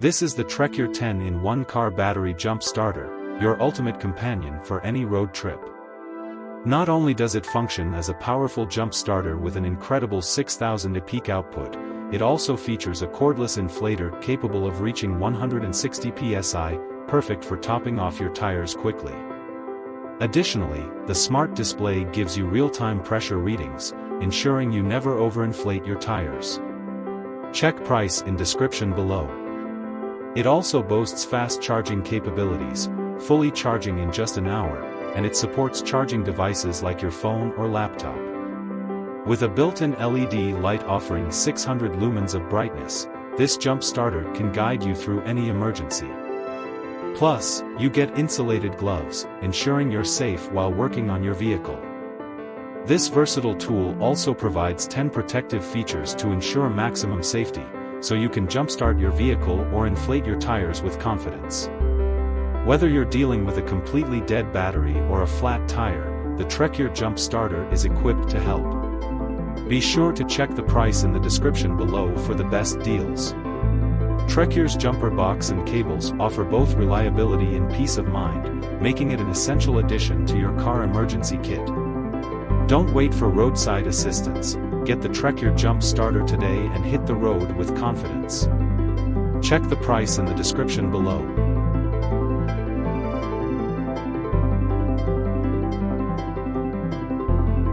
This is the TREKURE 10-in-1 car battery jump starter, your ultimate companion for any road trip. Not only does it function as a powerful jump starter with an incredible 6,000 peak output, it also features a cordless inflator capable of reaching 160 psi, perfect for topping off your tires quickly. Additionally, the smart display gives you real-time pressure readings, ensuring you never overinflate your tires. Check price in description below. It also boasts fast charging capabilities, fully charging in just an hour, and it supports charging devices like your phone or laptop. With a built-in LED light offering 600 lumens of brightness, this jump starter can guide you through any emergency. Plus, you get insulated gloves, ensuring you're safe while working on your vehicle. This versatile tool also provides 10 protective features to ensure maximum safety, so you can jumpstart your vehicle or inflate your tires with confidence. Whether you're dealing with a completely dead battery or a flat tire, the TREKURE jump starter is equipped to help. Be sure to check the price in the description below for the best deals. TREKURE's jumper box and cables offer both reliability and peace of mind, making it an essential addition to your car emergency kit. Don't wait for roadside assistance, get the TREKURE jump starter today and hit the road with confidence. Check the price in the description below.